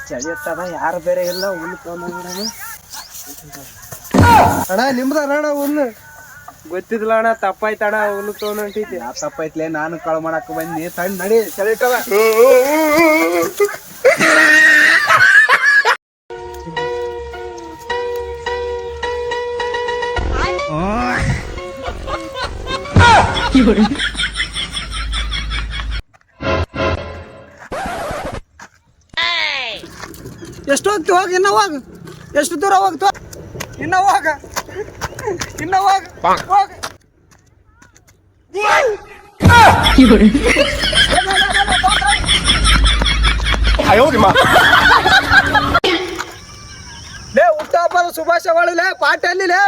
ಚಳಿ ಇರ್ತದ, ಯಾರು ಬೇರೆ ಇಲ್ಲ. ಹುಲ್ಲು ತೊಗೊಂಡ ಅಣ್ಣ ನಿಮ್ದ ಅಣ್ಣ ಹುಲ್ಲು ಗೊತ್ತಿದ್ದಿಲ್ಲ ಅಣ್ಣ, ತಪ್ಪಾಯ್ತಣ್ಣ. ಹುಲ್ಲು ತೊಗೊಂಡಂಟೈತಿ. ಯಾ ತಪ್ಪೈತ್ಲೆ, ನಾನು ಕಾಳು ಮಾಡಕ್ ಬಂದಿ. ತಣ್ಣ ನಡಿ, ಚಳಿ ಇಟ್ಟದ. ಎಷ್ಟು ಹೋಗ್ತಿ? ಹೋಗ, ಇನ್ನ ಹೋಗ. ಎಷ್ಟು ದೂರ ಹೋಗ್ತು? ಇನ್ನ ಹೋಗ, ಇನ್ನ ಹೋಗ, ಹೋಗ. ಲೇ ಹುಟ್ಟಹಬ್ಬದ ಶುಭಾಶಯಗಳು. ಲೇ ಪಾಠ ಅಲ್ಲಿ ಲೇ.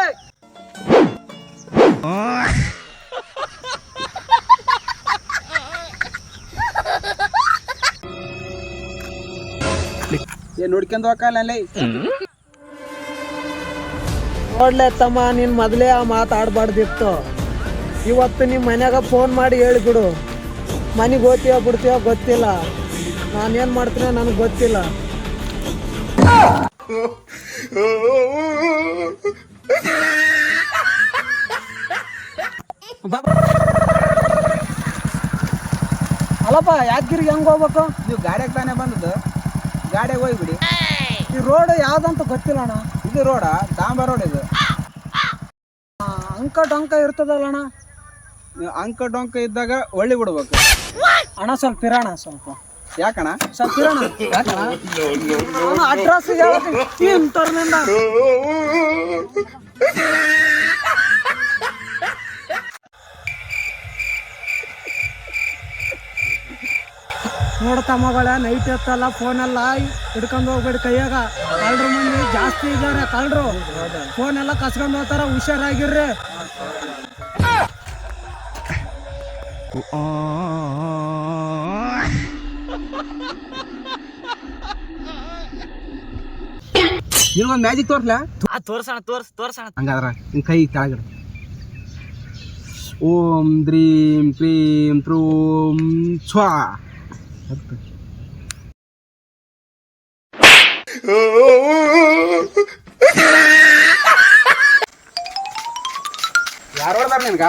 ಏನ್ ನೋಡ್ಕೊಂಡ್ ಹೋಗಲ್ಲ ಅಲ್ಲೇ. ನೋಡ್ಲೆ ತಮ್ಮ, ನೀನ್ ಮೊದಲೇ ಆ ಮಾತಾಡ್ಬಾರ್ದಿತ್ತು. ಇವತ್ತು ನಿಮ್ಮ ಮನ್ಯಾಗ ಫೋನ್ ಮಾಡಿ ಹೇಳಿಬಿಡು. ಮನೆಗೆ ಹೋಗ್ತೀಯೋ ಬಿಡ್ತೀಯೋ ಗೊತ್ತಿಲ್ಲ. ನಾನೇನು ಮಾಡ್ತೀನೋ ನನಗೆ ಗೊತ್ತಿಲ್ಲ. ಅಲ್ಲಪ್ಪ, ಯಾದಗಿರಿಗೆ ಹೆಂಗೆ ಹೋಗ್ಬೇಕು? ನೀವು ಗಾಡಿಯಾಗ ತಾನೇ ಬಂದದ್ದು, ಗಾಡಿಯಾಗ ಹೋಗ್ಬಿಡಿ. ಈ ರೋಡ್ ಯಾವ್ದಂತ ಗೊತ್ತಿಲ್ಲ ಅಣ್ಣ. ಇದು ರೋಡ, ಡಾಂಬರ್ ರೋಡ್ ಇದು. ಅಂಕ ಡೊಂಕ ಇರ್ತದಲ್ಲ ಅಣ್ಣ. ನೀವು ಅಂಕ ಡೊಂಕ ಇದ್ದಾಗ ಒಳ್ಳೆ ಬಿಡ್ಬೇಕು ಅಣ್ಣ. ಸ್ವಲ್ಪ ಇರೋಣ, ಸ್ವಲ್ಪ ಯಾಕಣ? ಸ್ವಲ್ಪ ಇರೋಣ. ಅಡ್ರೆಸ್ ಹೇಳ್ತೀನಿ. ನೋಡ ತಮ್ಮಗಳ, ನೈಟ್ ಎತ್ತಲ್ಲ, ಫೋನೆಲ್ಲ ಹಿಡ್ಕೊಂಡು ಹೋಗ್ಬೇಡಿ ಕೈಯಾಗ. ಕಳ್ರು ಮಂದಿ ಜಾಸ್ತಿ ಇದ್ದಾರೆ. ಕಳ್ರು ಫೋನೆಲ್ಲ ಕಸ್ಕೊಂಡು ಹೋಗ್ತಾರ. ಹುಷಾರಾಗಿರ್ರಿ. ನಿನ್ಗೊಂದು ಮ್ಯಾಜಿಕ್ ತೋರ್ಸ್ಲಾ? ತೋರ್ಸಣ, ತೋರ್ಸಣ. ಹಂಗಾದ್ರ ನಿನ್ ಕೈ ಕೆಳಗಡೆ. ಓಂ ದ್ರೀಂ ಕ್ರೀಂ ತ್ರೂಂ ಸ್ವಾ. ಯಾರು ಹೊಡ್ದಾರ ನಿನ್ಗ?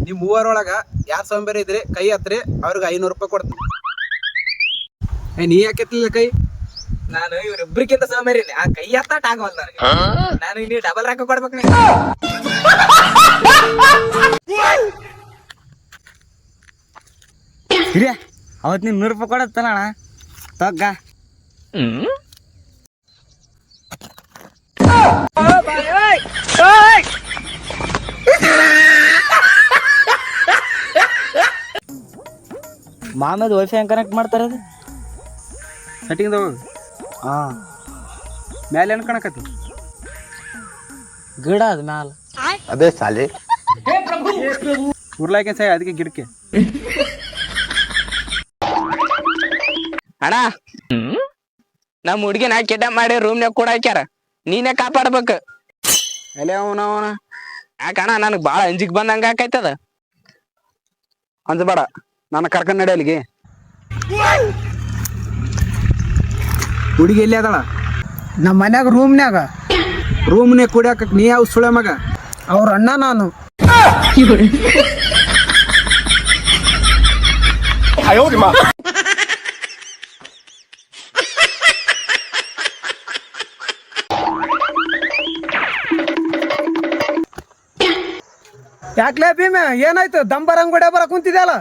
ನೀವು ಮೂವರೊಳಗ ಯಾರು ಸೋಂಬೇರಿ ಇದ್ರಿ ಕೈ ಹತ್ರಿ, ಅವ್ರಿಗೆ 500 ರೂಪಾಯಿ ಕೊಡ್ತೀನಿ. ನೀ ಯಾಕೆ ಎತ್ತಲಿಲ್ಲ ಕೈ? ನಾನು ಇವ್ರಿಬ್ರಿಗಿಂತ ಸೋಮೇರಿ. ಆ ಕೈ ಹತ್ತಾಟ ಆಗೋಲ್ಲ ನನಗೆ. ನಾನು ಇಲ್ಲಿ ಡಬಲ್ ರೊಕ್ಕ ಕೊಡ್ಬೇಕು. ಹಿರಿಯ, ಅವತ್ತು ನೀನು 100 ರೂಪಾಯಿ ಕೊಡತ್ತಲ್ಲ ಅಣ್ಣ, ತಗ್ಗ. ಮಾಮದ ವೈಫೈ ಹೆಂಗೆ ಕನೆಕ್ಟ್ ಮಾಡ್ತಾರೆ? ಅದು ಸೆಟ್ಟಿಂಗ್ ಹಾಂ, ಮ್ಯಾಲೆ ಏನು ಕಾಣಕತ್ತಿ? ಗಿಡ ಅದ ಮ್ಯಾಲ. ಅದೇ ಸಾಲಿ ಉರ್ಲಾಕೆ ಸಾಯ ಅದಕ್ಕೆ ಗಿಡಕ್ಕೆ. ಅಣ್ಣ, ನಮ್ಮ ಹುಡುಗಿನ ಕೆಟ್ಟ ಮಾಡಿ ರೂಮ್ನಾಗ ಕೂಡ ಹಾಕ್ಯಾರ. ನೀನೇ ಕಾಪಾಡ್ಬೇಕು. ಎಲೆ ಅವನ ಯಾಕಣ್ಣ, ನನಗೆ ಭಾಳ ಅಂಜಿಕ್ ಬಂದಂಗ ಆಕೈತದ. ಅಂಜಬೇಡ, ನಾನು ಕರ್ಕೊಂಡ್ ನಡಿ ಅಲ್ಲಿಗೆ. ಹುಡುಗಿ ಎಲ್ಲಿ ಅದಳ? ನಮ್ಮ ಮನ್ಯಾಗ ರೂಮ್ನ್ಯಾಗ. ರೂಮ್ನ್ಯಾಗ ಕುಡಿಯಾಕ ನೀ ಯಾವ ಸುಳೆ ಮಗ? ಅವ್ರ ಅಣ್ಣ ನಾನು. ಯಾಕ್ಲೇ ಭೀಮೆ, ಏನಾಯ್ತು? ದಂಬರಂಗ್ ಗುಡೆ ಬರ ಕುಂತಿದ್ಯಲ್ಲ.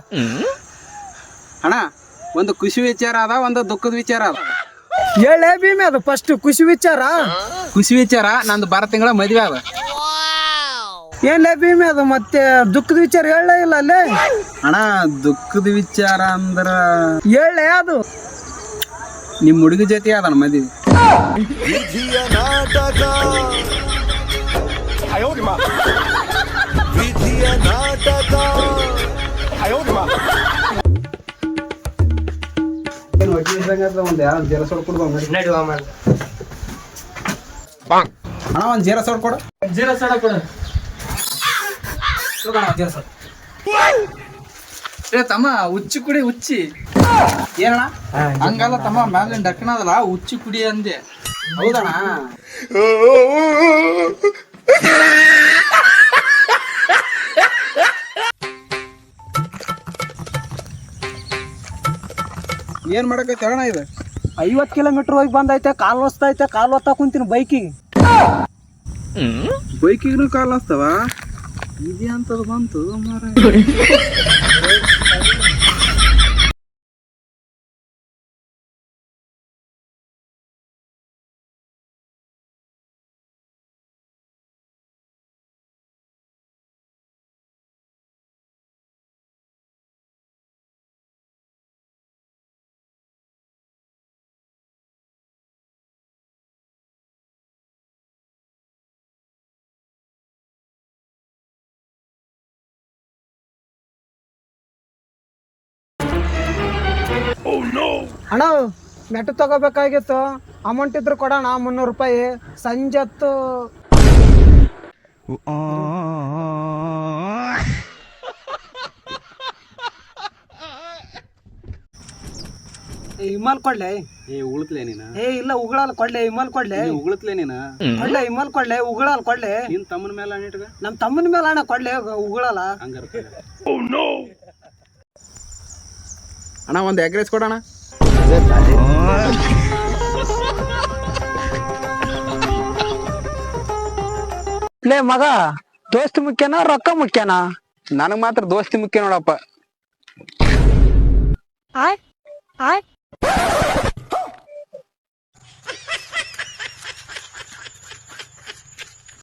ಅಣ್ಣ, ಒಂದು ಖುಷಿ ವಿಚಾರ ಅದ, ಒಂದು ದುಃಖದ ವಿಚಾರ ಅದ. ಹೇಳೇ ಭೀಮೆ, ಅದು ಫಸ್ಟ್ ಖುಷಿ ವಿಚಾರ. ಖುಷಿ ವಿಚಾರ, ನಂದು 12 ತಿಂಗಳ ಮದ್ವೆ ಅದ. ಏನ್ಲೇ ಭೀಮೆ, ಅದು ಮತ್ತೆ ದುಃಖದ ವಿಚಾರ ಹೇಳಲೇ ಇಲ್ಲ ಅಲ್ಲೇ. ಅಣ್ಣ, ದುಃಖದ ವಿಚಾರ ಅಂದ್ರ ಹೇಳೇ ಅದು. ನಿಮ್ಮ ಹುಡುಗಿ ಜೊತೆ ಅದಣ್ಣ ಮದ್ವೆ. ಏನು ಒಟ್ಟಿ ಇದ್ದಂಗ ಒಂದು ಯಾರು ಜೀರ ಸೋಡ್ ಕೊಡ್ಬ ಅಣ್ಣ ಒಂದು ಜೀರ ಸೋಡ್ ಕೊಡು. ಜೀರಾ ಸೋಡ ಕೊಡು. ಜೀರ ಸೋಡ್ ಏ ತಮ್ಮ ಉಚ್ಚಿ ಕುಡಿ ಉಚ್ಚಿ ಏನಣ್ಣ? ಹಂಗಲ್ಲ ತಮ್ಮ ಮ್ಯಾಲಿನ ಡಕ್ಕಣ ಅದಲ್ಲ ಉಚ್ಚಿ ಕುಡಿ ಅಂದೆ. ಹೌದಣ್ಣ? ಏನ್ ಮಾಡಕೈತೆ ಅಣ್ಣ ಇದು? 50 ಕಿಲೋಮೀಟರ್ ಹೋಗಿ ಬಂದೈತೆ, ಕಾಲು ಹೊಸ್ತೈತೆ, ಕಾಲು ಹೊತ್ತ ಕುಂತೀನಿ ಬೈಕಿಗೆ. ಬೈಕಿಗೂ ಕಾಲ್ ಹಸ್ತವ? ಇದೇ ಅಂತದ್ ಬಂತು ಮಾರ. ಅಣ್ಣ ನೆಟ್ ತಗೋಬೇಕಾಗಿತ್ತು, ಅಮೌಂಟ್ ಇದ್ರೆ ಕೊಡೋಣ. 300 ರೂಪಾಯಿ ಸಂಜೆ ಹೊತ್ತು. ಹಿಮಾಲ್ ಕೊಡ್ಲೆ? ಉಗುಳ್ತ್ಲೆ ನೀನ? ಇಲ್ಲ ಉಗಳಲ್ಲ, ಕೊಡ್ಲೆ ಹಿಮಾಲ್ ಕೊಡ್ಲೆ. ಉಗುಳ್ತ್ಲೆ ನೀನ? ಕೊಡ್ಲೆ ಹಿಮಾಲ್ ಕೊಡ್ಲೆ, ಉಗಳಲ್ಲ ಕೊಡ್ಲೆ. ನಿನ್ ತಮ್ಮನ ಮೇಲೆ ಅಣ್ಣಿಟ್ಗ? ನಮ್ಮ ತಮ್ಮನ ಮೇಲೆ ಅಣ್ಣ ಕೊಡ್ಲೆ, ಉಗಳಲ್ಲ. ಹಂಗಾರ ಅಣ್ಣ ಒಂದು ಎಗ್ ರೈಸ್ ಕೊಡೋಣ. ಲೇ ಮಗ, ದೋಸ್ತಿ ಮುಖ್ಯನಾ ರೊಕ್ಕ ಮುಖ್ಯನಾ? ನನಗ್ ಮಾತ್ರ ದೋಸ್ತಿ ಮುಖ್ಯ ನೋಡಪ್ಪ.